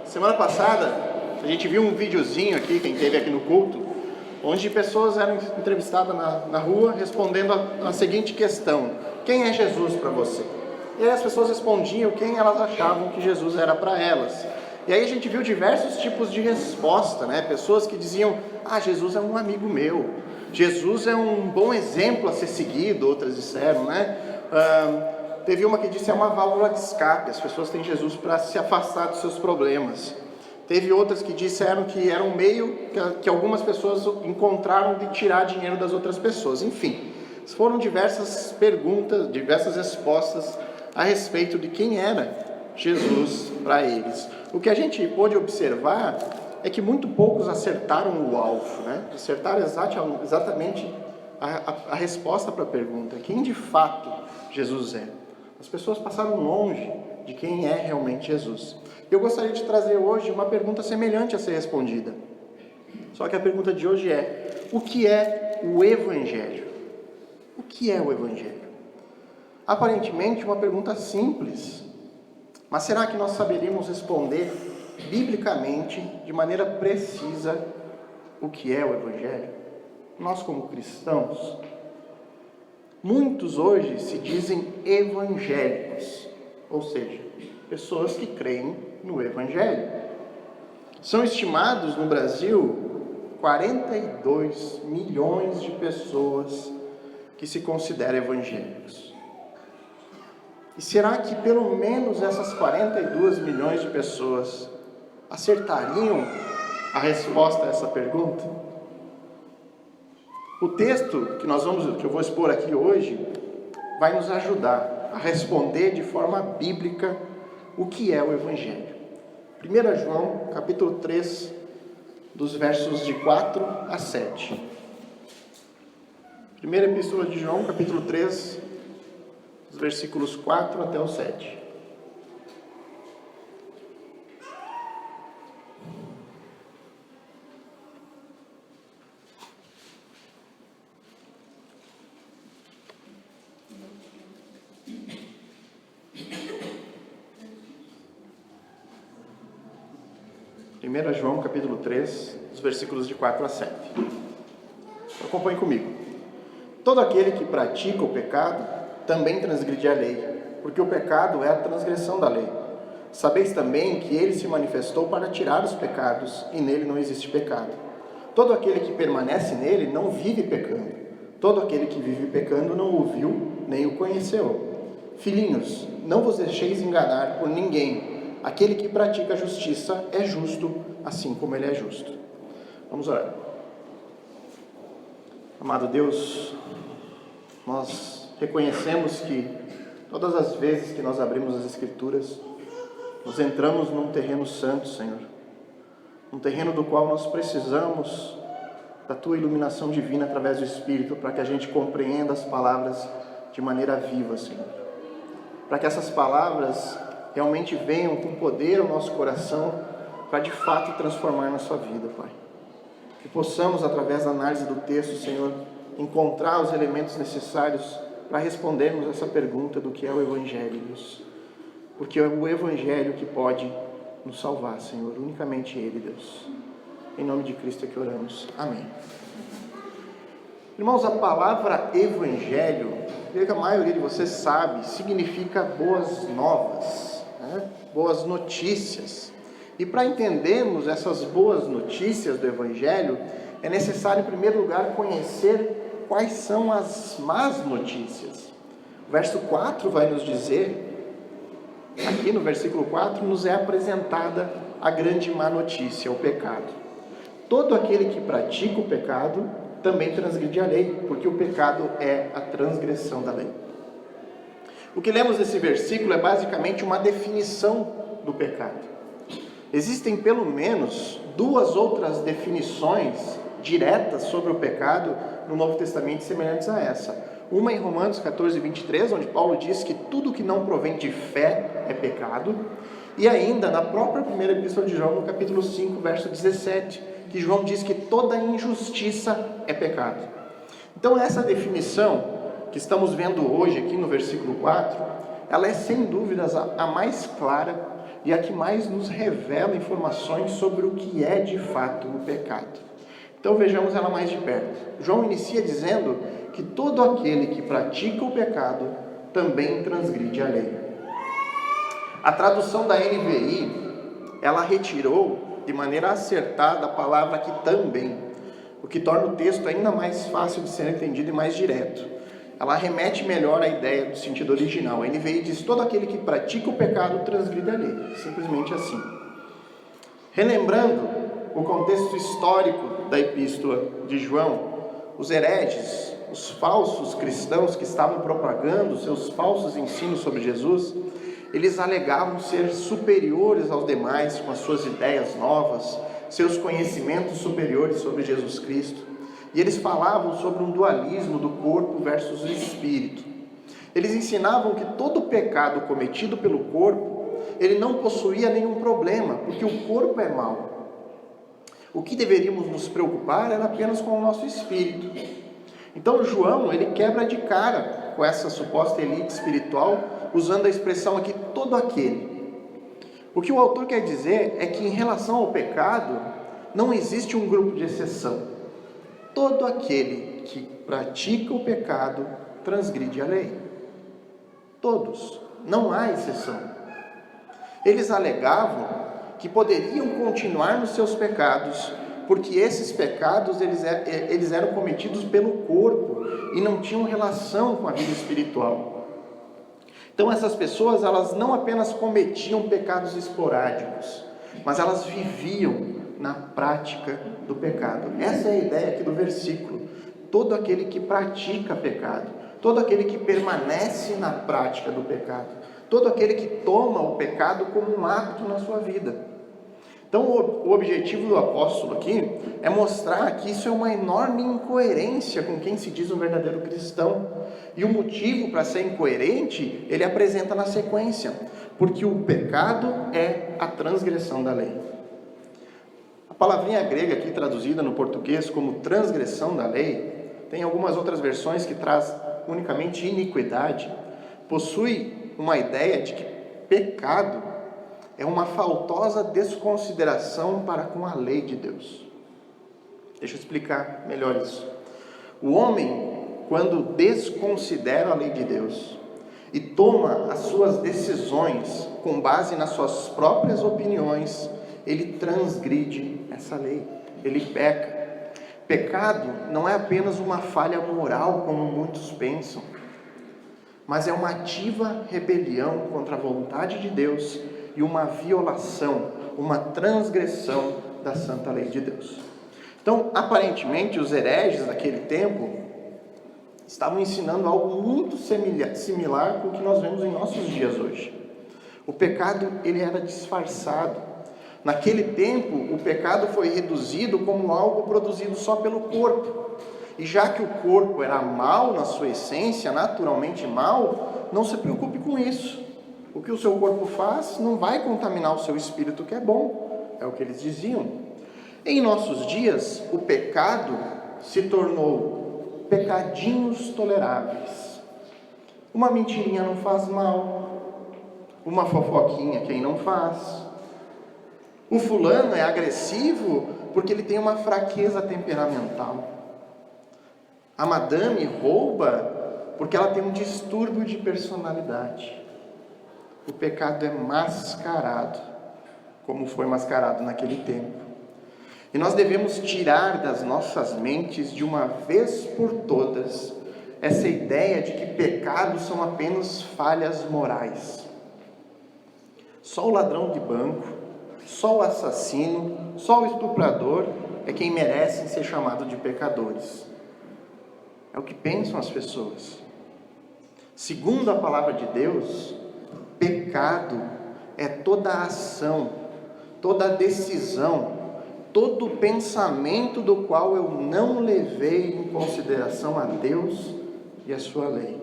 Semana passada, a gente viu um videozinho aqui, quem esteve aqui no culto, onde pessoas eram entrevistadas na rua respondendo a seguinte questão: quem é Jesus para você? E aí as pessoas respondiam quem elas achavam que Jesus era para elas. E aí a gente viu diversos tipos de resposta, né? Pessoas que diziam: Jesus é um amigo meu, Jesus é um bom exemplo a ser seguido. Outras disseram, né? Teve uma que disse: é uma válvula de escape, as pessoas têm Jesus para se afastar dos seus problemas. Teve outras que disseram que era um meio que algumas pessoas encontraram de tirar dinheiro das outras pessoas. Enfim, foram diversas perguntas, diversas respostas a respeito de quem era Jesus para eles. O que a gente pôde observar é que muito poucos acertaram o alvo, né? Acertaram exatamente a resposta para a pergunta: quem de fato Jesus é? As pessoas passaram longe de quem é realmente Jesus. Eu gostaria de trazer hoje uma pergunta semelhante a ser respondida. Só que a pergunta de hoje é: o que é o Evangelho? O que é o Evangelho? Aparentemente uma pergunta simples, mas será que nós saberíamos responder biblicamente, de maneira precisa, o que é o Evangelho? Nós como cristãos, muitos hoje se dizem evangélicos, ou seja, pessoas que creem no Evangelho. São estimados no Brasil 42 milhões de pessoas que se consideram evangélicos. E será que pelo menos essas 42 milhões de pessoas acertariam a resposta a essa pergunta? O texto que eu vou expor aqui hoje vai nos ajudar a responder de forma bíblica o que é o Evangelho. 1 João, capítulo 3, dos versos de 4 a 7. Primeira Epístola de João, capítulo 3, dos versículos 4 até o 7. João capítulo 3, dos versículos de 4 a 7. Acompanhe comigo. Todo aquele que pratica o pecado também transgride a lei, porque o pecado é a transgressão da lei. Sabeis também que ele se manifestou para tirar os pecados, e nele não existe pecado. Todo aquele que permanece nele não vive pecando. Todo aquele que vive pecando não o viu, nem o conheceu. Filhinhos, não vos deixeis enganar por ninguém. Aquele que pratica a justiça é justo, assim como ele é justo. Vamos orar. Amado Deus, nós reconhecemos que todas as vezes que nós abrimos as Escrituras, nós entramos num terreno santo, Senhor. Um terreno do qual nós precisamos da Tua iluminação divina através do Espírito, para que a gente compreenda as palavras de maneira viva, Senhor. Para que essas palavras realmente venham com poder ao nosso coração, para de fato transformar nossa vida, Pai. Que possamos, através da análise do texto, Senhor, encontrar os elementos necessários para respondermos essa pergunta do que é o Evangelho, Deus. Porque é o Evangelho que pode nos salvar, Senhor, unicamente Ele, Deus. Em nome de Cristo é que oramos. Amém. Irmãos, a palavra Evangelho, creio que a maioria de vocês sabe, significa boas novas, né? Boas notícias. E para entendermos essas boas notícias do Evangelho, é necessário, em primeiro lugar, conhecer quais são as más notícias. O verso 4 vai nos dizer, aqui no versículo 4, nos é apresentada a grande má notícia, o pecado. Todo aquele que pratica o pecado também transgride a lei, porque o pecado é a transgressão da lei. O que lemos nesse versículo é basicamente uma definição do pecado. Existem pelo menos duas outras definições diretas sobre o pecado no Novo Testamento semelhantes a essa. Uma em Romanos 14, 23, onde Paulo diz que tudo que não provém de fé é pecado. E ainda na própria primeira epístola de João, no capítulo 5, verso 17, que João diz que toda injustiça é pecado. Então essa definição que estamos vendo hoje aqui no versículo 4, ela é sem dúvidas a mais clara e a que mais nos revela informações sobre o que é de fato o pecado. Então vejamos ela mais de perto. João inicia dizendo que todo aquele que pratica o pecado também transgride a lei. A tradução da NVI, ela retirou de maneira acertada a palavra aqui também, o que torna o texto ainda mais fácil de ser entendido e mais direto. Ela remete melhor à ideia do sentido original. A NVI diz: todo aquele que pratica o pecado transgride a lei. Simplesmente assim. Relembrando o contexto histórico da epístola de João, os hereges, os falsos cristãos que estavam propagando seus falsos ensinos sobre Jesus, eles alegavam ser superiores aos demais com as suas ideias novas, seus conhecimentos superiores sobre Jesus Cristo. E eles falavam sobre um dualismo do corpo versus o espírito. Eles ensinavam que todo pecado cometido pelo corpo, ele não possuía nenhum problema, porque o corpo é mau. O que deveríamos nos preocupar era apenas com o nosso espírito. Então João, ele quebra de cara com essa suposta elite espiritual, usando a expressão aqui, todo aquele. O que o autor quer dizer é que em relação ao pecado, não existe um grupo de exceção. Todo aquele que pratica o pecado transgride a lei. Todos, não há exceção. Eles alegavam que poderiam continuar nos seus pecados, porque esses pecados eles eram cometidos pelo corpo e não tinham relação com a vida espiritual. Então essas pessoas, elas não apenas cometiam pecados esporádicos, mas elas viviam na prática do pecado. Essa é a ideia aqui do versículo. Todo aquele que pratica pecado, todo aquele que permanece na prática do pecado, todo aquele que toma o pecado como um hábito na sua vida. Então o objetivo do apóstolo aqui é mostrar que isso é uma enorme incoerência com quem se diz um verdadeiro cristão. E o motivo para ser incoerente, ele apresenta na sequência, porque o pecado é a transgressão da lei. A palavrinha grega aqui traduzida no português como transgressão da lei, tem algumas outras versões que traz unicamente iniquidade, possui uma ideia de que pecado é uma faltosa desconsideração para com a lei de Deus. Deixa eu explicar melhor isso. O homem, quando desconsidera a lei de Deus e toma as suas decisões com base nas suas próprias opiniões, ele transgride essa lei, ele peca. Pecado não é apenas uma falha moral, como muitos pensam, mas é uma ativa rebelião contra a vontade de Deus e uma violação, uma transgressão da santa lei de Deus. Então, aparentemente, os hereges daquele tempo estavam ensinando algo muito similar com o que nós vemos em nossos dias hoje. O pecado, ele era disfarçado. Naquele tempo, o pecado foi reduzido como algo produzido só pelo corpo. E já que o corpo era mau na sua essência, naturalmente mau, não se preocupe com isso. O que o seu corpo faz não vai contaminar o seu espírito, que é bom. É o que eles diziam. Em nossos dias, o pecado se tornou pecadinhos toleráveis. Uma mentirinha não faz mal. Uma fofoquinha quem não faz. O fulano é agressivo porque ele tem uma fraqueza temperamental. A madame rouba porque ela tem um distúrbio de personalidade. O pecado é mascarado, como foi mascarado naquele tempo. E nós devemos tirar das nossas mentes, de uma vez por todas, essa ideia de que pecados são apenas falhas morais. Só o ladrão de banco, só o assassino, só o estuprador é quem merece ser chamado de pecadores. É o que pensam as pessoas. Segundo a palavra de Deus, pecado é toda a ação, toda a decisão, todo o pensamento do qual eu não levei em consideração a Deus e a sua lei.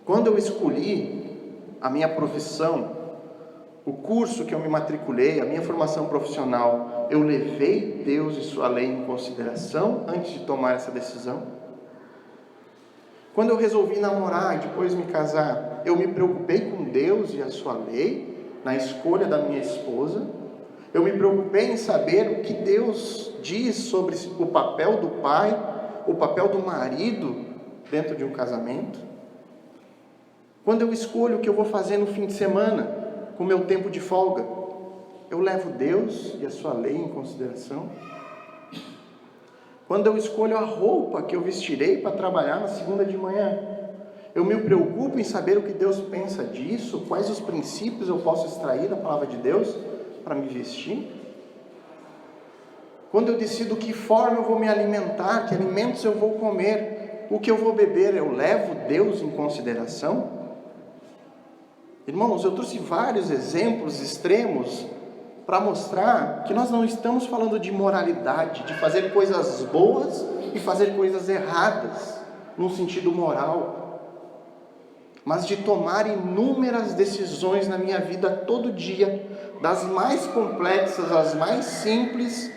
Quando eu escolhi a minha profissão, o curso que eu me matriculei, a minha formação profissional, eu levei Deus e sua lei em consideração antes de tomar essa decisão? Quando eu resolvi namorar e depois me casar, eu me preocupei com Deus e a sua lei? na escolha da minha esposa. Eu me preocupei em saber o que Deus diz sobre o papel do pai, o papel do marido dentro de um casamento. Quando eu escolho o que eu vou fazer no fim de semana, com o meu tempo de folga, eu levo Deus e a sua lei em consideração. Quando eu escolho a roupa que eu vestirei para trabalhar na segunda de manhã, eu me preocupo em saber o que Deus pensa disso, quais os princípios eu posso extrair da palavra de Deus para me vestir. Quando eu decido que forma eu vou me alimentar, que alimentos eu vou comer, o que eu vou beber, eu levo Deus em consideração? Irmãos, eu trouxe vários exemplos extremos para mostrar que nós não estamos falando de moralidade, de fazer coisas boas e fazer coisas erradas, num sentido moral, mas de tomar inúmeras decisões na minha vida todo dia, das mais complexas às mais simples,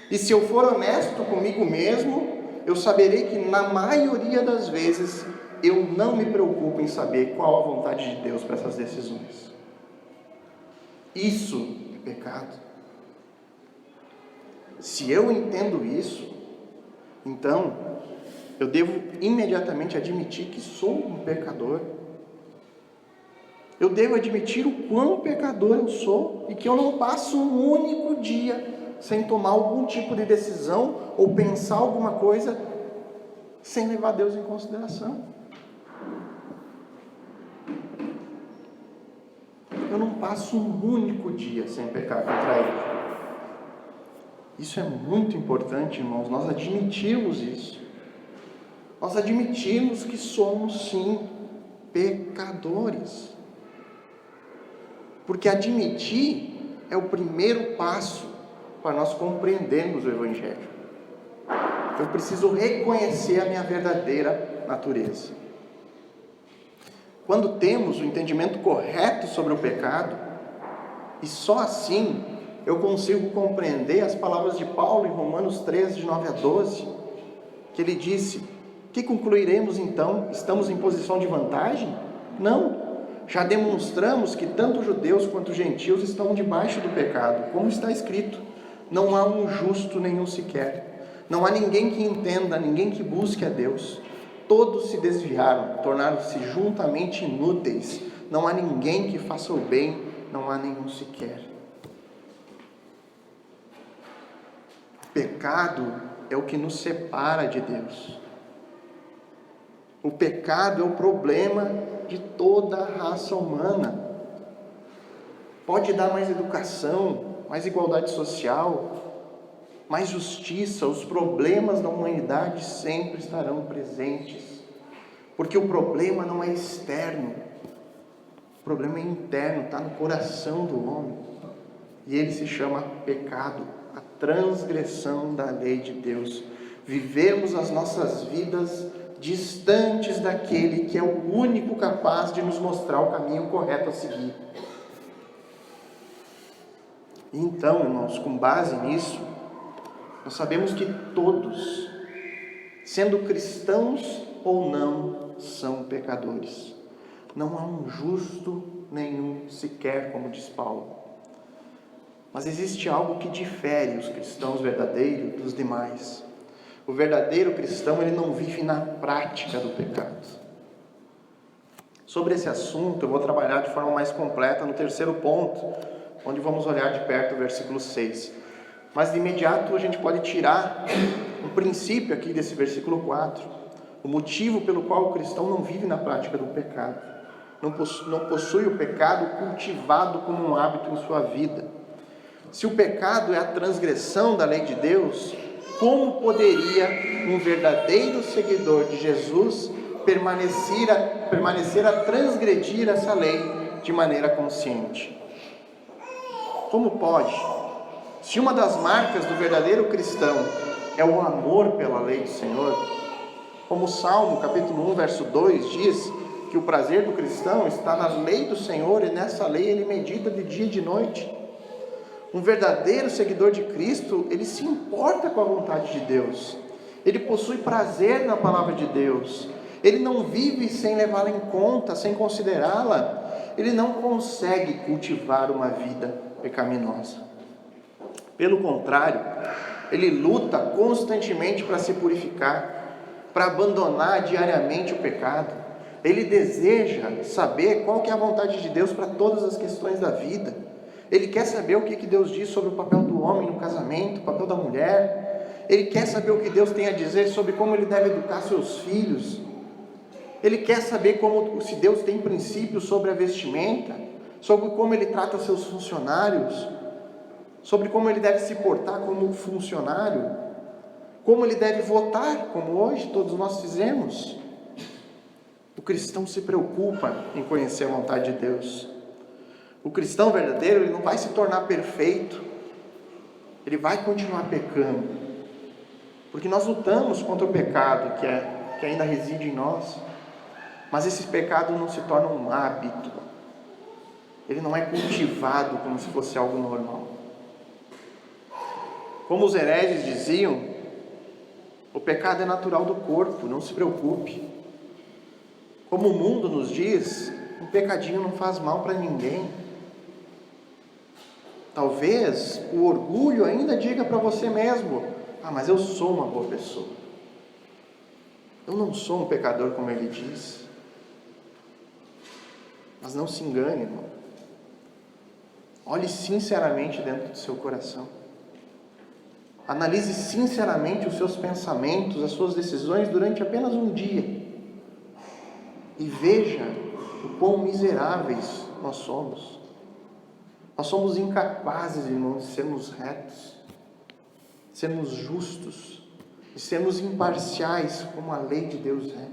e se eu for honesto comigo mesmo, eu saberei que na maioria das vezes eu não me preocupo em saber qual a vontade de Deus para essas decisões. Isso é pecado. Se eu entendo isso, então eu devo imediatamente admitir que sou um pecador. Eu devo admitir o quão pecador eu sou e que eu não passo um único dia sem tomar algum tipo de decisão ou pensar alguma coisa sem levar Deus em consideração. Eu não passo um único dia sem pecar contra Ele. Isso é muito importante, irmãos, nós admitirmos isso. Nós admitirmos que somos, sim, pecadores. Porque admitir é o primeiro passo para nós compreendermos o Evangelho. Eu preciso reconhecer a minha verdadeira natureza. Quando temos o entendimento correto sobre o pecado, e só assim eu consigo compreender as palavras de Paulo em Romanos 3, de 9 a 12, que ele disse: que concluiremos então? Estamos em posição de vantagem? Não. Já demonstramos que tanto judeus quanto gentios estão debaixo do pecado, como está escrito: não há um justo nenhum sequer, não há ninguém que entenda, ninguém que busque a Deus. Todos se desviaram, tornaram-se juntamente inúteis, não há ninguém que faça o bem, não há nenhum sequer. O pecado é o que nos separa de Deus. O pecado é o problema de toda a raça humana. Pode dar mais educação, mais igualdade social, mais justiça, os problemas da humanidade sempre estarão presentes. Porque o problema não é externo, o problema é interno, está no coração do homem. E ele se chama pecado, a transgressão da lei de Deus. Vivermos as nossas vidas distantes daquele que é o único capaz de nos mostrar o caminho correto a seguir. Então, irmãos, com base nisso, nós sabemos que todos, sendo cristãos ou não, são pecadores. Não há um justo nenhum sequer, como diz Paulo. Mas existe algo que difere os cristãos verdadeiros dos demais. O verdadeiro cristão, ele não vive na prática do pecado. Sobre esse assunto, eu vou trabalhar de forma mais completa no terceiro ponto, onde vamos olhar de perto o versículo 6. Mas de imediato a gente pode tirar um princípio aqui desse versículo 4. O motivo pelo qual o cristão não vive na prática do pecado. Não possui o pecado cultivado como um hábito em sua vida. Se o pecado é a transgressão da lei de Deus, como poderia um verdadeiro seguidor de Jesus permanecer a transgredir essa lei de maneira consciente? Como pode? Se uma das marcas do verdadeiro cristão é o amor pela lei do Senhor, como o Salmo capítulo 1, verso 2 diz que o prazer do cristão está na lei do Senhor e nessa lei ele medita de dia e de noite. Um verdadeiro seguidor de Cristo, ele se importa com a vontade de Deus, ele possui prazer na palavra de Deus, ele não vive sem levá-la em conta, sem considerá-la, ele não consegue cultivar uma vida pecaminosa. Pelo contrário, ele luta constantemente para se purificar, para abandonar diariamente o pecado. Ele deseja saber qual que é a vontade de Deus para todas as questões da vida. Ele quer saber o que Deus diz sobre o papel do homem no casamento, o papel da mulher. Ele quer saber o que Deus tem a dizer sobre como ele deve educar seus filhos. Ele quer saber se Deus tem princípios sobre a vestimenta, sobre como ele trata seus funcionários, sobre como ele deve se portar como funcionário, como ele deve votar, como hoje todos nós fizemos. O cristão se preocupa em conhecer a vontade de Deus. O cristão verdadeiro, ele não vai se tornar perfeito, ele vai continuar pecando, porque nós lutamos contra o pecado que ainda reside em nós, mas esse pecado não se torna um hábito, ele não é cultivado como se fosse algo normal. Como os hereges diziam, o pecado é natural do corpo, não se preocupe. Como o mundo nos diz, um pecadinho não faz mal para ninguém. Talvez o orgulho ainda diga para você mesmo: mas eu sou uma boa pessoa, eu não sou um pecador como ele diz. Mas não se engane, irmão. Olhe sinceramente dentro do seu coração. Analise sinceramente os seus pensamentos, as suas decisões durante apenas um dia. E veja o quão miseráveis nós somos. Nós somos incapazes, irmãos, de sermos retos, de sermos justos, de sermos imparciais como a lei de Deus é.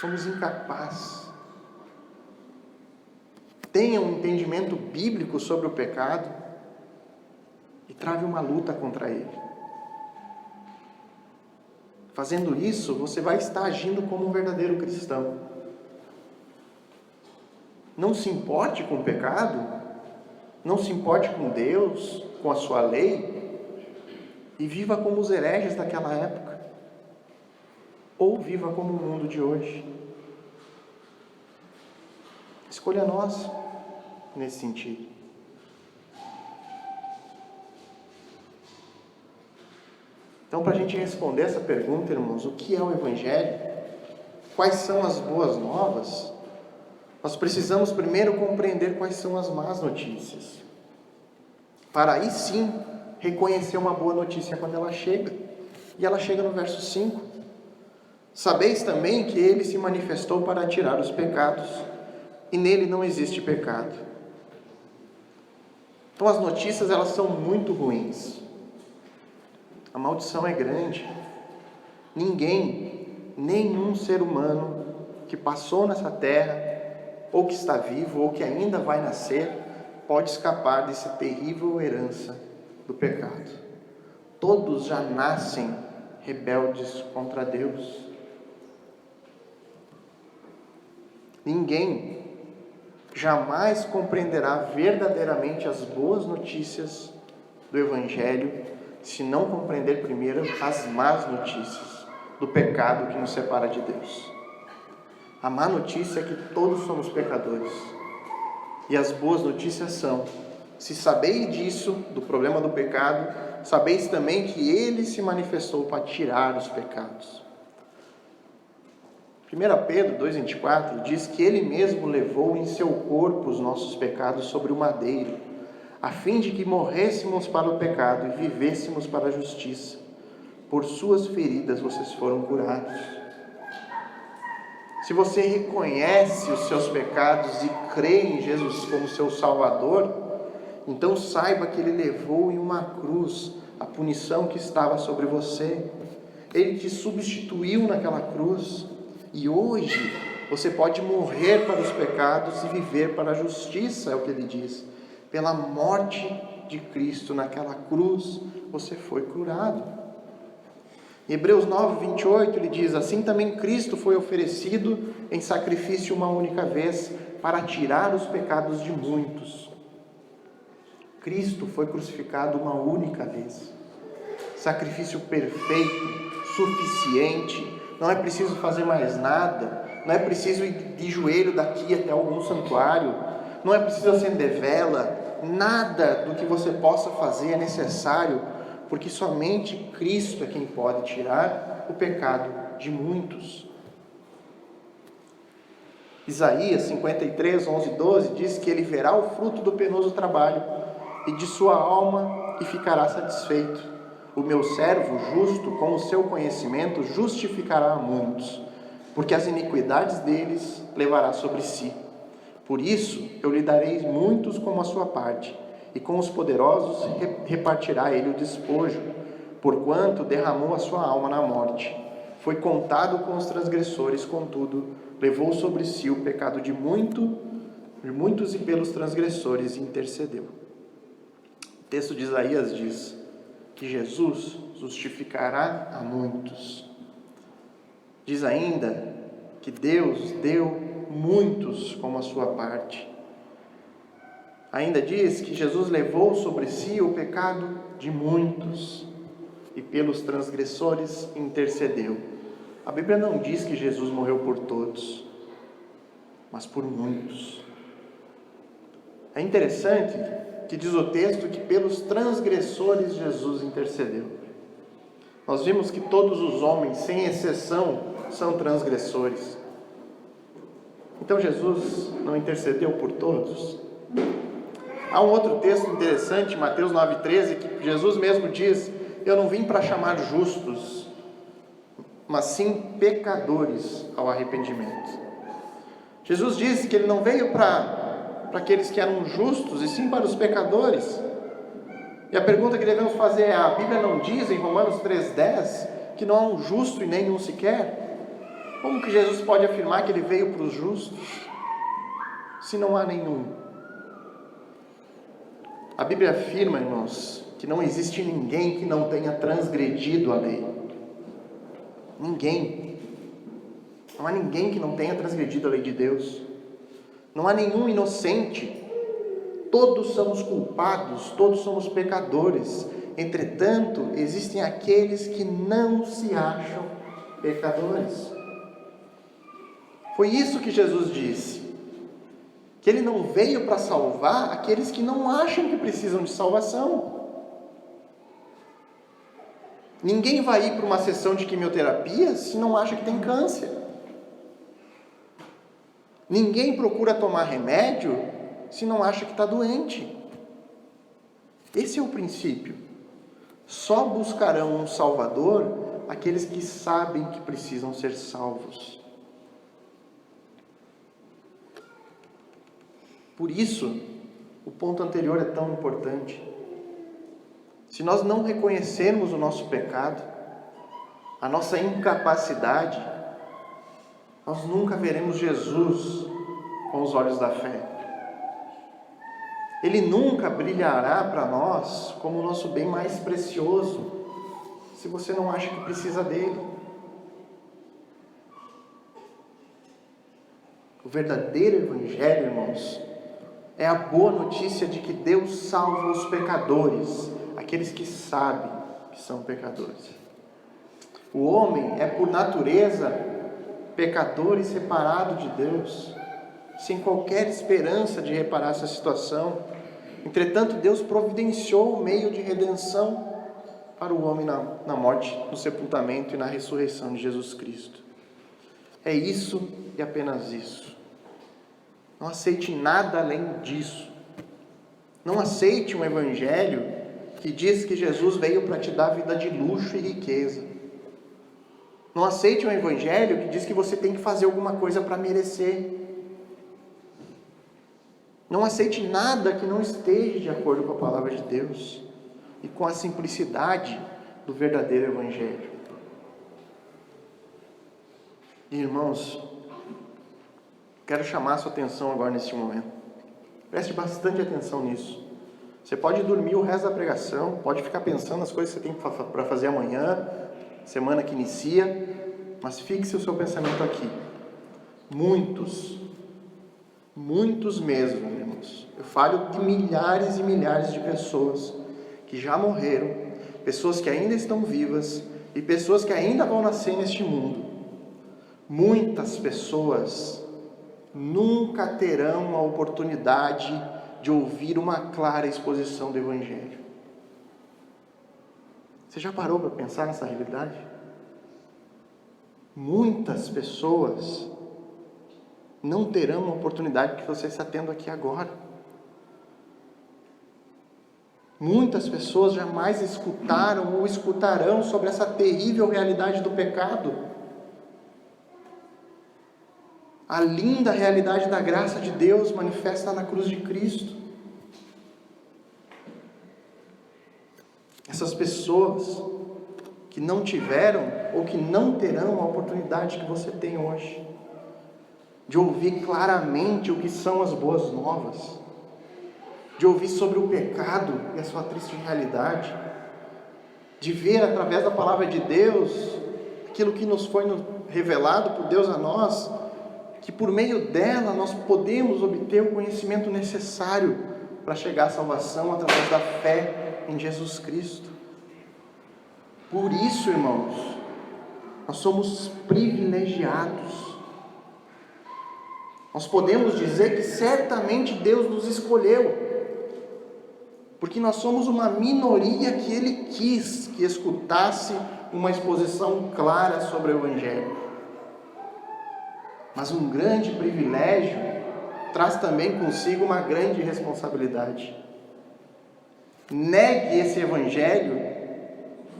Somos incapazes. Tenha um entendimento bíblico sobre o pecado e trave uma luta contra ele. Fazendo isso, você vai estar agindo como um verdadeiro cristão. Não se importe com o pecado, não se importe com Deus, com a sua lei, e viva como os hereges daquela época, ou viva como o mundo de hoje. Escolha nós nesse sentido. Então, para a gente responder essa pergunta, irmãos, o que é o Evangelho? Quais são as boas novas? Nós precisamos primeiro compreender quais são as más notícias, para aí sim reconhecer uma boa notícia quando ela chega. E ela chega no verso 5. Sabeis também que ele se manifestou para tirar os pecados, e nele não existe pecado. Então as notícias, elas são muito ruins. A maldição é grande. Nenhum ser humano que passou nessa terra, ou que está vivo, ou que ainda vai nascer, pode escapar dessa terrível herança do pecado. Todos já nascem rebeldes contra Deus. Ninguém jamais compreenderá verdadeiramente as boas notícias do Evangelho se não compreender primeiro as más notícias do pecado que nos separa de Deus. A má notícia é que todos somos pecadores. E as boas notícias são: se sabeis disso, do problema do pecado, sabeis também que ele se manifestou para tirar os pecados. 1 Pedro 2,24 diz que ele mesmo levou em seu corpo os nossos pecados sobre o madeiro, a fim de que morrêssemos para o pecado e vivêssemos para a justiça. Por suas feridas vocês foram curados. Se você reconhece os seus pecados e crê em Jesus como seu Salvador, então saiba que ele levou em uma cruz a punição que estava sobre você. Ele te substituiu naquela cruz. E hoje você pode morrer para os pecados e viver para a justiça, é o que ele diz. Pela morte de Cristo naquela cruz, você foi curado. Em Hebreus 9:28 ele diz: assim também Cristo foi oferecido em sacrifício uma única vez, para tirar os pecados de muitos. Cristo foi crucificado uma única vez. Sacrifício perfeito, suficiente. Não é preciso fazer mais nada. não é preciso ir de joelho daqui até algum santuário, não é preciso acender vela, nada do que você possa fazer é necessário, porque somente Cristo é quem pode tirar o pecado de muitos. Isaías 53, 11 e 12 diz que ele verá o fruto do penoso trabalho e de sua alma e ficará satisfeito. O meu servo justo, com o seu conhecimento, justificará a muitos, porque as iniquidades deles levará sobre si. Por isso eu lhe darei muitos como a sua parte, e com os poderosos repartirá ele o despojo, porquanto derramou a sua alma na morte. Foi contado com os transgressores, contudo, levou sobre si o pecado de muitos e pelos transgressores intercedeu. O texto de Isaías diz que Jesus justificará a muitos. Diz ainda que Deus deu muitos como a sua parte. Ainda diz que Jesus levou sobre si o pecado de muitos e pelos transgressores intercedeu. A Bíblia não diz que Jesus morreu por todos, mas por muitos. É interessante que diz o texto que pelos transgressores Jesus intercedeu. Nós vimos que todos os homens, sem exceção, são transgressores. Então Jesus não intercedeu por todos? Há um outro texto interessante, Mateus 9,13, que Jesus mesmo diz: eu não vim para chamar justos, mas sim pecadores ao arrependimento. Jesus disse que ele não veio para aqueles que eram justos, e sim para os pecadores. E a pergunta que devemos fazer é: a Bíblia não diz em Romanos 3,10 que não há um justo e nenhum sequer? Como que Jesus pode afirmar que ele veio para os justos, se não há nenhum? A Bíblia afirma, irmãos, que não existe ninguém que não tenha transgredido a lei. Ninguém. Não há ninguém que não tenha transgredido a lei de Deus. Não há nenhum inocente. Todos somos culpados, todos somos pecadores. Entretanto, existem aqueles que não se acham pecadores. Foi isso que Jesus disse, que ele não veio para salvar aqueles que não acham que precisam de salvação. Ninguém vai ir para uma sessão de quimioterapia se não acha que tem câncer. Ninguém procura tomar remédio se não acha que está doente. Esse é o princípio. Só buscarão um Salvador aqueles que sabem que precisam ser salvos. Por isso, o ponto anterior é tão importante. Se nós não reconhecermos o nosso pecado, a nossa incapacidade, nós nunca veremos Jesus com os olhos da fé. Ele nunca brilhará para nós como o nosso bem mais precioso, se você não acha que precisa dele. O verdadeiro Evangelho, irmãos, é a boa notícia de que Deus salva os pecadores, aqueles que sabem que são pecadores. O homem é por natureza pecador e separado de Deus, sem qualquer esperança de reparar essa situação. Entretanto, Deus providenciou o meio de redenção para o homem na morte, no sepultamento e na ressurreição de Jesus Cristo. É isso e apenas isso. Não aceite nada além disso. Não aceite um evangelho que diz que Jesus veio para te dar vida de luxo e riqueza. Não aceite um evangelho que diz que você tem que fazer alguma coisa para merecer. Não aceite nada que não esteja de acordo com a palavra de Deus e com a simplicidade do verdadeiro evangelho. Irmãos, quero chamar a sua atenção agora neste momento. Preste bastante atenção nisso. Você pode dormir o resto da pregação, pode ficar pensando nas coisas que você tem para fazer amanhã, semana que inicia, mas fixe o seu pensamento aqui. Muitos mesmo, irmãos. Eu falo de milhares e milhares de pessoas que já morreram, pessoas que ainda estão vivas e pessoas que ainda vão nascer neste mundo. Muitas pessoas nunca terão a oportunidade de ouvir uma clara exposição do Evangelho. Você já parou para pensar nessa realidade? Muitas pessoas não terão a oportunidade que você está tendo aqui agora. Muitas pessoas jamais escutaram ou escutarão sobre essa terrível realidade do pecado. A linda realidade da graça de Deus manifesta na cruz de Cristo. Essas pessoas que não tiveram ou que não terão a oportunidade que você tem hoje, de ouvir claramente o que são as boas novas, de ouvir sobre o pecado e a sua triste realidade, de ver através da palavra de Deus aquilo que nos foi revelado por Deus a nós, que por meio dela nós podemos obter o conhecimento necessário para chegar à salvação através da fé em Jesus Cristo. Por isso, irmãos, nós somos privilegiados. Nós podemos dizer que certamente Deus nos escolheu, porque nós somos uma minoria que Ele quis que escutasse uma exposição clara sobre o Evangelho. Mas um grande privilégio traz também consigo uma grande responsabilidade. Negue esse Evangelho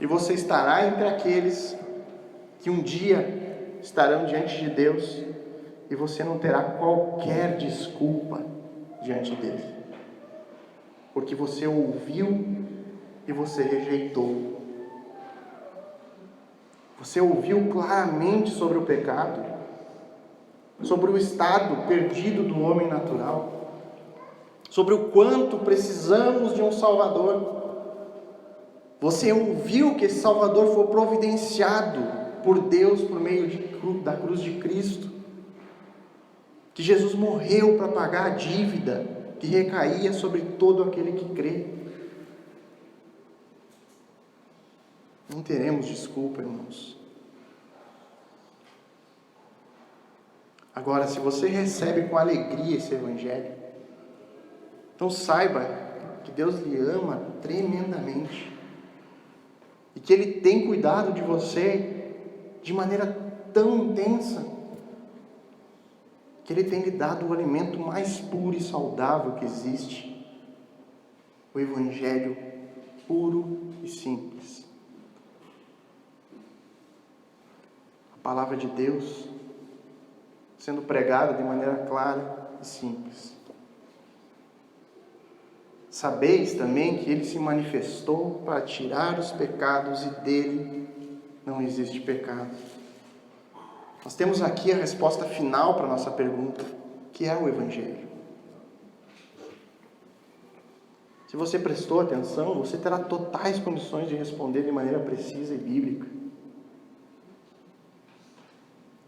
e você estará entre aqueles que um dia estarão diante de Deus e você não terá qualquer desculpa diante dele, porque você ouviu e você rejeitou. Você ouviu claramente sobre o pecado, sobre o estado perdido do homem natural, sobre o quanto precisamos de um Salvador. Você ouviu que esse Salvador foi providenciado por Deus por meio da cruz de Cristo, que Jesus morreu para pagar a dívida que recaía sobre todo aquele que crê. Não teremos desculpa, irmãos. Agora, se você recebe com alegria esse Evangelho, então saiba que Deus lhe ama tremendamente e que Ele tem cuidado de você de maneira tão intensa que Ele tem lhe dado o alimento mais puro e saudável que existe, o Evangelho puro e simples. A palavra de Deus sendo pregada de maneira clara e simples. Sabeis também que Ele se manifestou para tirar os pecados e dele não existe pecado. Nós temos aqui a resposta final para a nossa pergunta, que é o Evangelho. Se você prestou atenção, você terá totais condições de responder de maneira precisa e bíblica.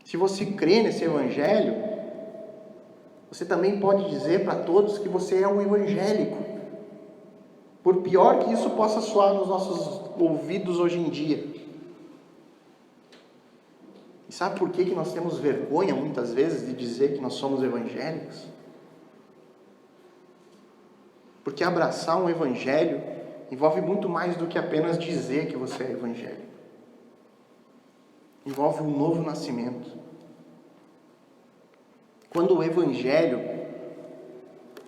Se você crê nesse Evangelho, você também pode dizer para todos que você é um evangélico. Por pior que isso possa soar nos nossos ouvidos hoje em dia. E sabe por que nós temos vergonha muitas vezes de dizer que nós somos evangélicos? Porque abraçar um evangelho envolve muito mais do que apenas dizer que você é evangélico. Envolve um novo nascimento. Quando o evangelho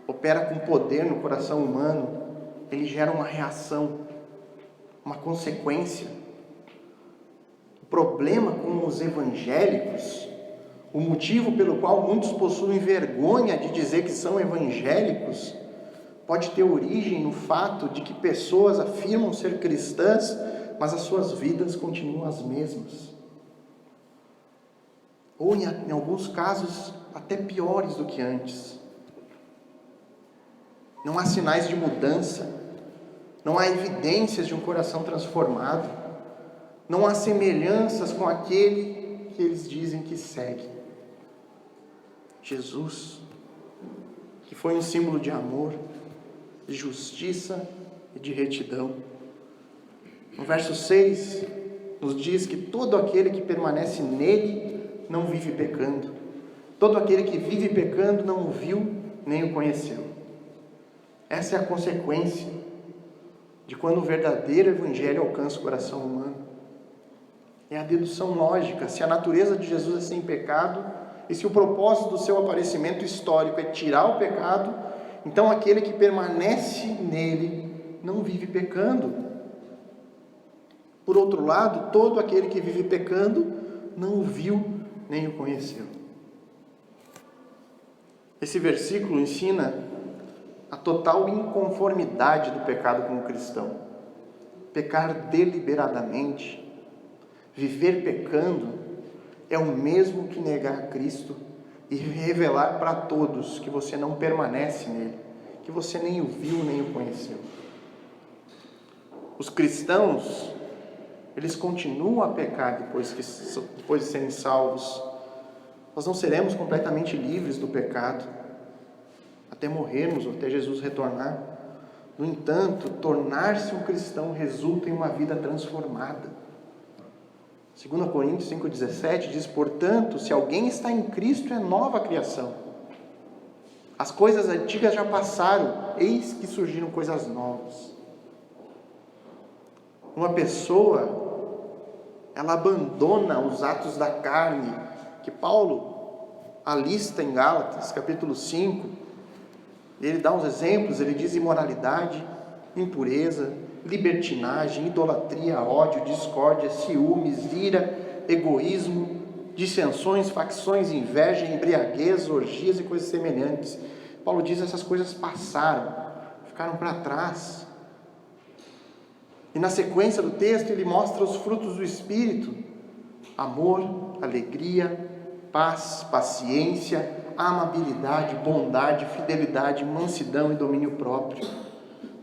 opera com poder no coração humano, ele gera uma reação, uma consequência. O problema com os evangélicos, o motivo pelo qual muitos possuem vergonha de dizer que são evangélicos, pode ter origem no fato de que pessoas afirmam ser cristãs, mas as suas vidas continuam as mesmas. Ou em alguns casos, até piores do que antes. Não há sinais de mudança, não há evidências de um coração transformado, não há semelhanças com aquele que eles dizem que seguem. Jesus, que foi um símbolo de amor, de justiça e de retidão. No verso 6, nos diz que todo aquele que permanece nele não vive pecando. Todo aquele que vive pecando não o viu nem o conheceu. Essa é a consequência de quando o verdadeiro evangelho alcança o coração humano. É a dedução lógica. Se a natureza de Jesus é sem pecado, e se o propósito do seu aparecimento histórico é tirar o pecado, então aquele que permanece nele não vive pecando. Por outro lado, todo aquele que vive pecando não o viu nem o conheceu. Esse versículo ensina a total inconformidade do pecado com o cristão. Pecar deliberadamente, viver pecando, é o mesmo que negar Cristo e revelar para todos que você não permanece nele, que você nem o viu nem o conheceu. Os cristãos, eles continuam a pecar depois de serem salvos. Nós não seremos completamente livres do pecado até morrermos ou até Jesus retornar. No entanto, tornar-se um cristão resulta em uma vida transformada. 2 Coríntios 5,17 diz: portanto, se alguém está em Cristo, é nova criação. As coisas antigas já passaram, eis que surgiram coisas novas. Uma pessoa, ela abandona os atos da carne, que Paulo alista em Gálatas, capítulo 5. Ele dá uns exemplos, ele diz imoralidade, impureza, libertinagem, idolatria, ódio, discórdia, ciúmes, ira, egoísmo, dissensões, facções, inveja, embriaguez, orgias e coisas semelhantes. Paulo diz: essas coisas passaram, ficaram para trás. E na sequência do texto ele mostra os frutos do Espírito: amor, alegria, paz, paciência, amabilidade, bondade, fidelidade, mansidão e domínio próprio.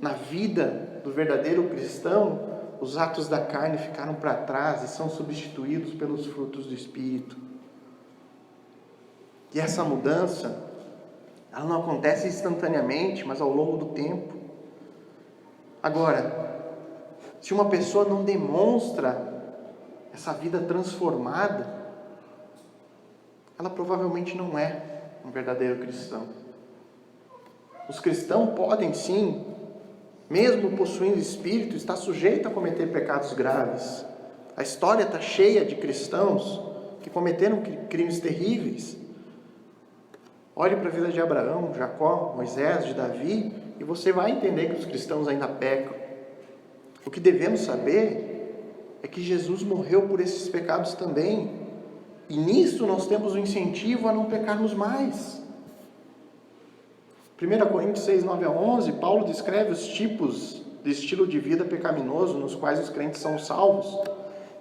Na vida do verdadeiro cristão, os atos da carne ficaram para trás e são substituídos pelos frutos do Espírito. E essa mudança, ela não acontece instantaneamente, mas ao longo do tempo. Agora, se uma pessoa não demonstra essa vida transformada, ela provavelmente não é um verdadeiro cristão. Os cristãos podem sim, mesmo possuindo espírito, estar sujeito a cometer pecados graves. A história está cheia de cristãos que cometeram crimes terríveis. Olhe para a vida de Abraão, Jacó, Moisés, de Davi, e você vai entender que os cristãos ainda pecam. O que devemos saber é que Jesus morreu por esses pecados também. E nisso nós temos um incentivo a não pecarmos mais. 1 Coríntios 6, 9 a 11, Paulo descreve os tipos de estilo de vida pecaminoso nos quais os crentes são salvos.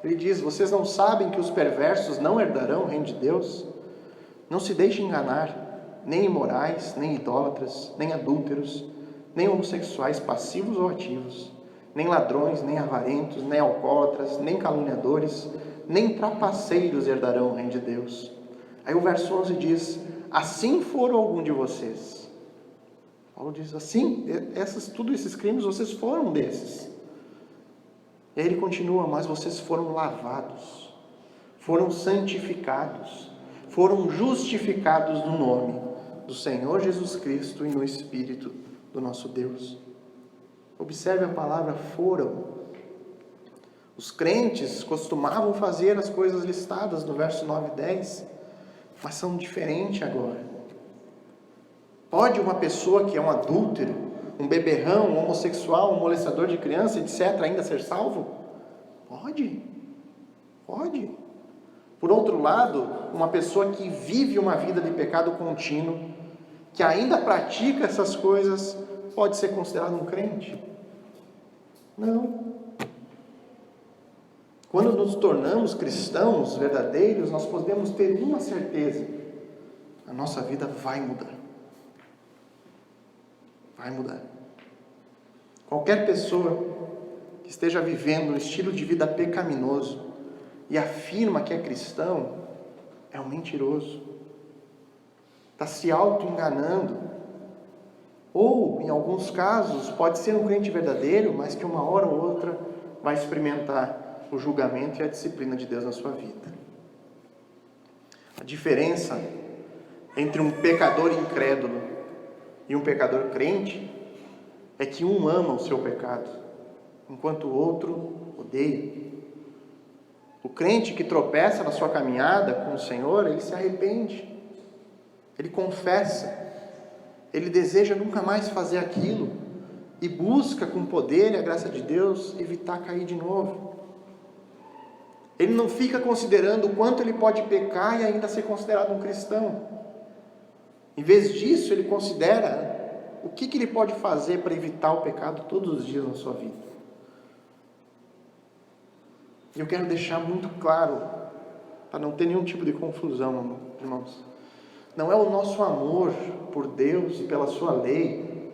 Ele diz: vocês não sabem que os perversos não herdarão o reino de Deus? Não se deixem enganar, nem imorais, nem idólatras, nem adúlteros, nem homossexuais passivos ou ativos, nem ladrões, nem avarentos, nem alcoólatras, nem caluniadores, nem trapaceiros herdarão o reino de Deus. Aí o verso 11 diz: assim for algum de vocês. Paulo diz assim, todos esses crimes, vocês foram desses. E aí ele continua: mas vocês foram lavados, foram santificados, foram justificados no nome do Senhor Jesus Cristo e no Espírito do nosso Deus. Observe a palavra foram. Os crentes costumavam fazer as coisas listadas no verso 9 e 10, mas são diferentes agora. Pode uma pessoa que é um adúltero, um beberrão, um homossexual, um molestador de criança, etc., ainda ser salvo? Pode. Pode. Por outro lado, uma pessoa que vive uma vida de pecado contínuo, que ainda pratica essas coisas, pode ser considerado um crente? Não. Quando nos tornamos cristãos verdadeiros, nós podemos ter uma certeza: a nossa vida vai mudar. Vai mudar. Qualquer pessoa que esteja vivendo um estilo de vida pecaminoso e afirma que é cristão, é um mentiroso. Está se auto-enganando. Ou, em alguns casos, pode ser um crente verdadeiro, mas que uma hora ou outra vai experimentar o julgamento e a disciplina de Deus na sua vida. A diferença entre um pecador incrédulo e um pecador crente é que um ama o seu pecado, enquanto o outro odeia. O crente que tropeça na sua caminhada com o Senhor, ele se arrepende, ele confessa, ele deseja nunca mais fazer aquilo e busca com o poder e a graça de Deus evitar cair de novo. Ele não fica considerando o quanto ele pode pecar e ainda ser considerado um cristão. Em vez disso, ele considera o que ele pode fazer para evitar o pecado todos os dias na sua vida. E eu quero deixar muito claro, para não ter nenhum tipo de confusão, irmãos. Não é o nosso amor por Deus e pela sua lei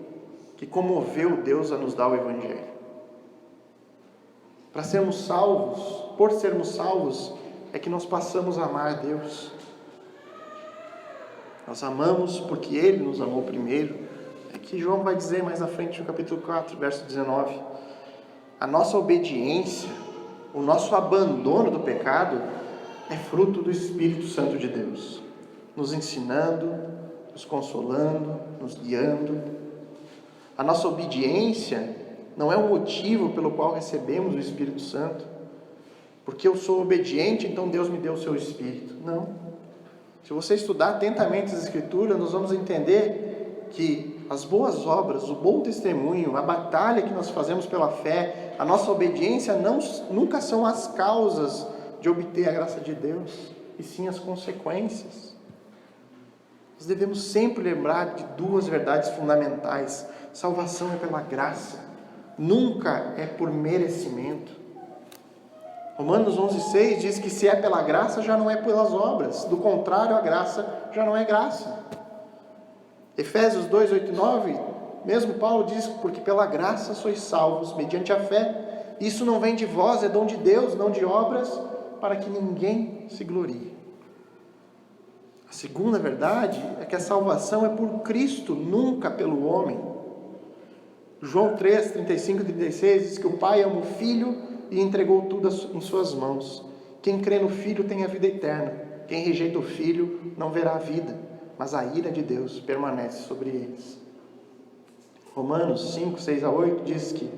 que comoveu Deus a nos dar o Evangelho. Para sermos salvos, por sermos salvos, é que nós passamos a amar a Deus. Nós amamos porque Ele nos amou primeiro. É que João vai dizer mais à frente no capítulo 4, verso 19. A nossa obediência, o nosso abandono do pecado é fruto do Espírito Santo de Deus, nos ensinando, nos consolando, nos guiando. A nossa obediência não é o motivo pelo qual recebemos o Espírito Santo, porque eu sou obediente, então Deus me deu o seu Espírito. Não. Se você estudar atentamente as Escrituras, nós vamos entender que as boas obras, o bom testemunho, a batalha que nós fazemos pela fé, a nossa obediência nunca são as causas de obter a graça de Deus, e sim as consequências. Nós devemos sempre lembrar de duas verdades fundamentais: salvação é pela graça, nunca é por merecimento. Romanos 11,6 diz que se é pela graça, já não é pelas obras. Do contrário, a graça já não é graça. Efésios 2:8-9, mesmo Paulo diz: porque pela graça sois salvos, mediante a fé. Isso não vem de vós, é dom de Deus, não de obras, para que ninguém se glorie. A segunda verdade é que a salvação é por Cristo, nunca pelo homem. João 3:35-36 diz que o Pai ama o Filho e entregou tudo em suas mãos. Quem crê no Filho tem a vida eterna. Quem rejeita o Filho não verá a vida, mas a ira de Deus permanece sobre eles. Romanos 5:6-8 diz que: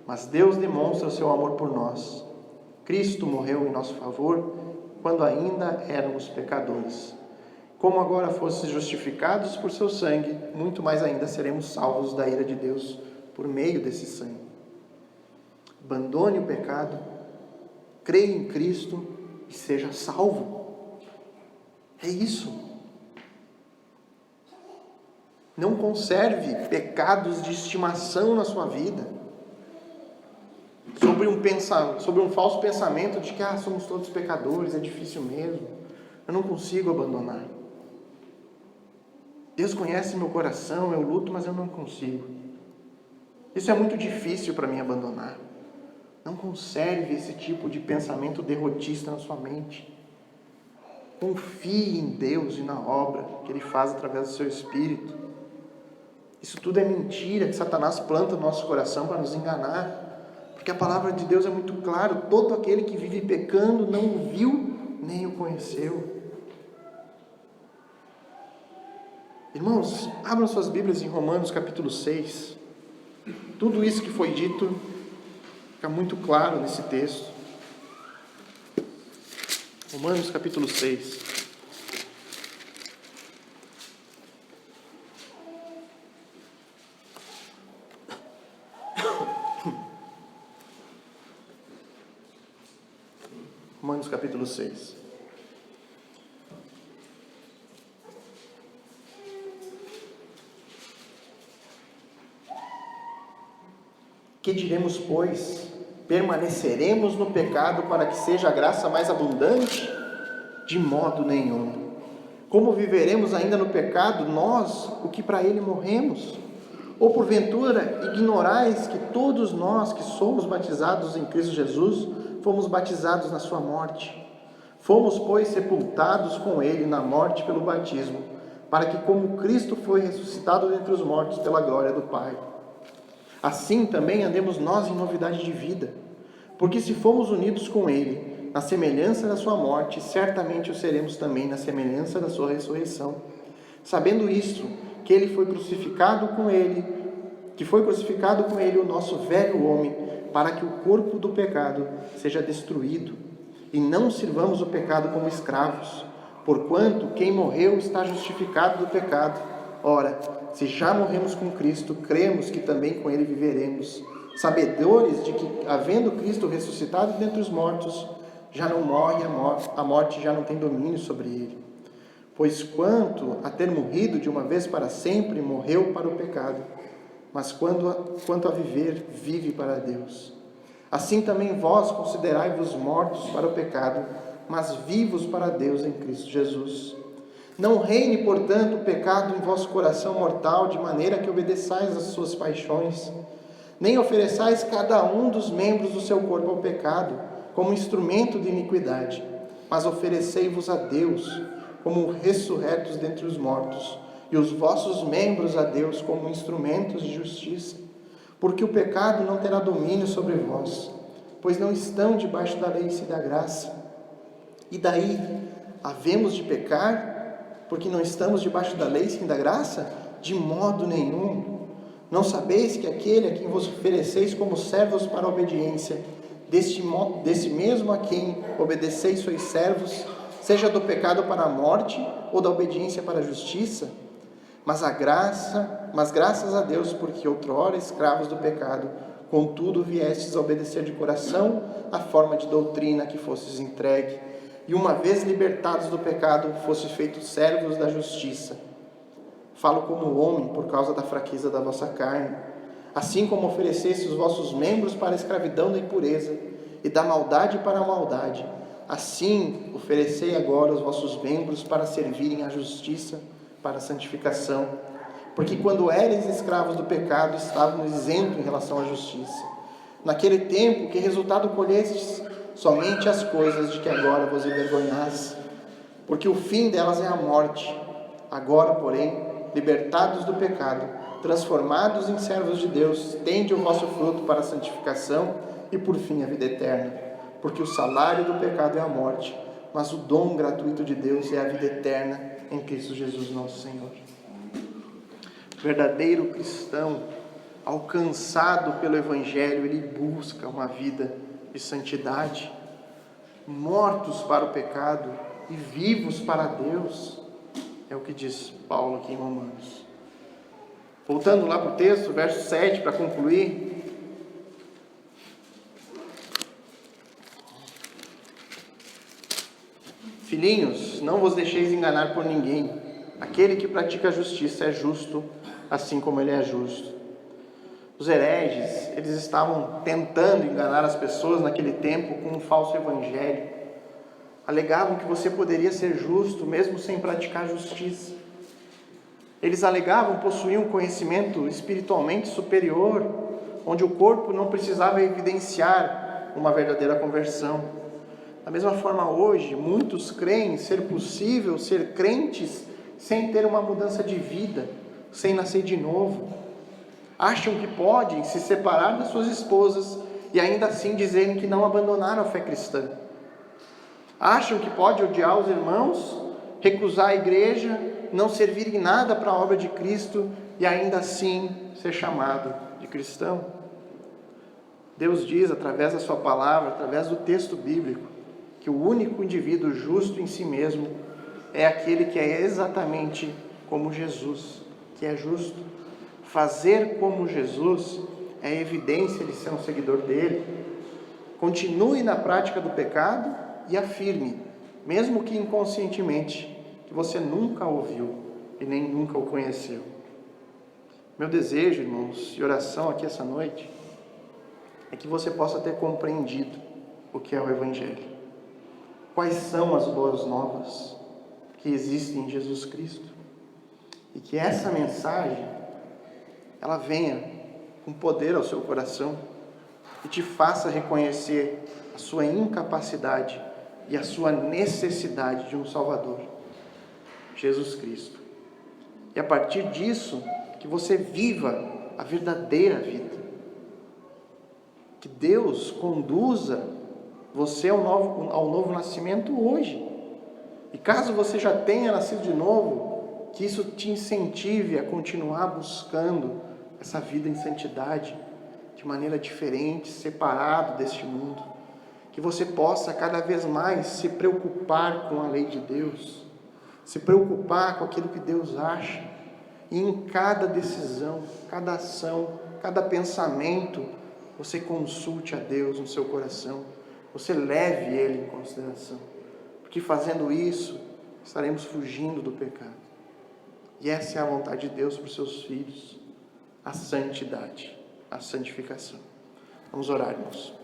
mas Deus demonstra o seu amor por nós. Cristo morreu em nosso favor quando ainda éramos pecadores. Como agora fostes justificados por seu sangue, muito mais ainda seremos salvos da ira de Deus por meio desse sangue. Abandone o pecado, creia em Cristo e seja salvo. É isso. Não conserve pecados de estimação na sua vida, sobre um falso pensamento de que somos todos pecadores, é difícil mesmo, eu não consigo abandonar. Deus conhece meu coração, eu luto, mas eu não consigo. Isso é muito difícil para mim abandonar. Não conserve esse tipo de pensamento derrotista na sua mente. Confie em Deus e na obra que Ele faz através do seu Espírito. Isso tudo é mentira que Satanás planta no nosso coração para nos enganar. Porque a palavra de Deus é muito clara: todo aquele que vive pecando não o viu nem o conheceu. Irmãos, abram suas Bíblias em Romanos capítulo 6. Tudo isso que foi dito fica muito claro nesse texto. Romanos capítulo 6. Romanos capítulo 6. Que diremos, pois? Permaneceremos no pecado para que seja a graça mais abundante? De modo nenhum. Como viveremos ainda no pecado, nós, o que para ele morremos? Ou porventura ignorais que todos nós que somos batizados em Cristo Jesus, fomos batizados na sua morte? Fomos, pois, sepultados com ele na morte pelo batismo, para que como Cristo foi ressuscitado dentre os mortos pela glória do Pai, assim também andemos nós em novidade de vida. Porque se fomos unidos com Ele, na semelhança da sua morte, certamente o seremos também na semelhança da sua ressurreição. Sabendo isto, que ele foi crucificado com ele, que foi crucificado com ele o nosso velho homem, para que o corpo do pecado seja destruído, e não sirvamos o pecado como escravos, porquanto quem morreu está justificado do pecado. Ora, se já morremos com Cristo, cremos que também com ele viveremos, sabedores de que, havendo Cristo ressuscitado dentre os mortos, já não morre a morte já não tem domínio sobre ele. Pois quanto a ter morrido de uma vez para sempre, morreu para o pecado, mas quanto a viver, vive para Deus. Assim também vós considerai-vos mortos para o pecado, mas vivos para Deus em Cristo Jesus. Não reine, portanto, o pecado em vosso coração mortal, de maneira que obedeçais às suas paixões, nem ofereçais cada um dos membros do seu corpo ao pecado, como instrumento de iniquidade, mas oferecei-vos a Deus, como ressurretos dentre os mortos, e os vossos membros a Deus como instrumentos de justiça. Porque o pecado não terá domínio sobre vós, pois não estão debaixo da lei e da graça. E daí, havemos de pecar, porque não estamos debaixo da lei e da graça? De modo nenhum. Não sabeis que aquele a quem vos ofereceis como servos para a obediência, desse mesmo a quem obedeceis sois servos, seja do pecado para a morte, ou da obediência para a justiça? Mas graças a Deus, porque outrora escravos do pecado, contudo viestes a obedecer de coração a forma de doutrina que fostes entregue, e uma vez libertados do pecado, fostes feitos servos da justiça. Falo como homem por causa da fraqueza da vossa carne. Assim como ofereceste os vossos membros para a escravidão da impureza, e da maldade para a maldade, assim oferecei agora os vossos membros para servirem à justiça, para a santificação. Porque quando éreis escravos do pecado, estávamos isentos em relação à justiça. Naquele tempo, que resultado colhestes? Somente as coisas de que agora vos envergonhais, porque o fim delas é a morte. Agora, porém, libertados do pecado, transformados em servos de Deus, tende o vosso fruto para a santificação e por fim a vida eterna. Porque o salário do pecado é a morte, mas o dom gratuito de Deus é a vida eterna em Cristo Jesus nosso Senhor. O verdadeiro cristão, alcançado pelo Evangelho, ele busca uma vida de santidade, mortos para o pecado e vivos para Deus, é o que diz Paulo aqui em Romanos. Voltando lá para o texto, verso 7, para concluir. Filhinhos, não vos deixeis enganar por ninguém. Aquele que pratica a justiça é justo, assim como ele é justo. Os hereges, eles estavam tentando enganar as pessoas naquele tempo com um falso evangelho. Alegavam que você poderia ser justo mesmo sem praticar justiça. Eles alegavam possuir um conhecimento espiritualmente superior, onde o corpo não precisava evidenciar uma verdadeira conversão. Da mesma forma, hoje, muitos creem ser possível ser crentes sem ter uma mudança de vida, sem nascer de novo. Acham que podem se separar das suas esposas e ainda assim dizerem que não abandonaram a fé cristã. Acham que pode odiar os irmãos, recusar a igreja, não servir em nada para a obra de Cristo e ainda assim ser chamado de cristão. Deus diz através da sua palavra, através do texto bíblico, que o único indivíduo justo em si mesmo é aquele que é exatamente como Jesus, que é justo. Fazer como Jesus é evidência de ser um seguidor dele. Continue na prática do pecado e afirme, mesmo que inconscientemente, que você nunca ouviu e nem nunca o conheceu. Meu desejo, irmãos, e oração aqui essa noite, é que você possa ter compreendido o que é o Evangelho. Quais são as boas novas que existem em Jesus Cristo? E que essa mensagem, ela venha com poder ao seu coração e te faça reconhecer a sua incapacidade e a sua necessidade de um Salvador, Jesus Cristo. E a partir disso, que você viva a verdadeira vida. Que Deus conduza você ao novo nascimento hoje. E caso você já tenha nascido de novo, que isso te incentive a continuar buscando essa vida em santidade, de maneira diferente, separado deste mundo. Que você possa cada vez mais se preocupar com a lei de Deus, se preocupar com aquilo que Deus acha, e em cada decisão, cada ação, cada pensamento, você consulte a Deus no seu coração, você leve Ele em consideração, porque fazendo isso, estaremos fugindo do pecado. E essa é a vontade de Deus para os seus filhos, a santidade, a santificação. Vamos orar, irmãos.